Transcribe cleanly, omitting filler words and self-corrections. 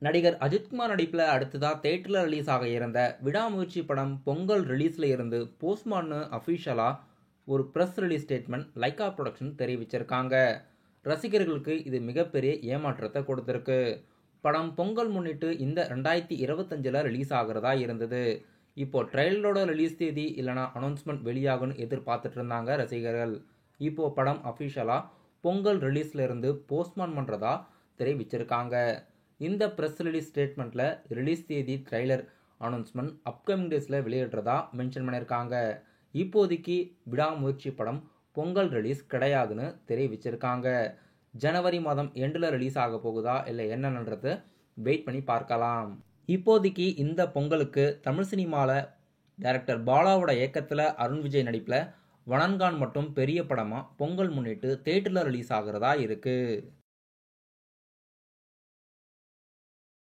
நடிகர் அஜித்குமார் நடிப்பில் அடுத்ததாக தேட்டரில் ரிலீஸ் ஆக இருந்த விடாமுயற்சி படம் பொங்கல் ரிலீஸில் இருந்து போஸ்ட்மார்ட்னு அஃபிஷியலாக ஒரு press release statement Lyca production தெரிவிச்சிருக்காங்க. ரசிகர்களுக்கு இது மிகப்பெரிய ஏமாற்றத்தை கொடுத்துருக்கு. படம் பொங்கல் முன்னிட்டு இந்த 2025 ரிலீஸ் ஆகிறதா இருந்தது. இப்போ ட்ரெயிலரோட ரிலீஸ் தேதி இல்லைனா அனௌன்ஸ்மெண்ட் வெளியாகும்னு எதிர்பார்த்துட்டு இருந்தாங்க ரசிகர்கள். இப்போ படம் அஃபிஷியலாக பொங்கல் ரிலீஸ்ல இருந்து போஸ்ட்மார்ட் பண்ணுறதா தெரிவிச்சிருக்காங்க. இந்த ப்ரெஸ் ரிலீஸ் ஸ்டேட்மெண்ட்டில் ரிலீஸ் தேதி, ட்ரெய்லர் அனௌன்ஸ்மெண்ட் அப்கமிங் டேஸில் வெளியிடுறதா மென்ஷன் பண்ணியிருக்காங்க. இப்போதைக்கு விடாமுயற்சி படம் பொங்கல் ரிலீஸ் கிடையாதுன்னு தெரிவிச்சிருக்காங்க. ஜனவரி மாதம் எண்டில் ரிலீஸ் ஆக போகுதா இல்லை என்னன்றது வெயிட் பண்ணி பார்க்கலாம். இப்போதைக்கு இந்த பொங்கலுக்கு தமிழ் சினிமாவில் டைரக்டர் பாலாவோட இயக்கத்தில் அருண் விஜய் நடிப்பில் வணங்கான் மட்டும் பெரிய படமாக பொங்கல் முன்னிட்டு தேட்டரில் ரிலீஸ் ஆகிறதா இருக்குது.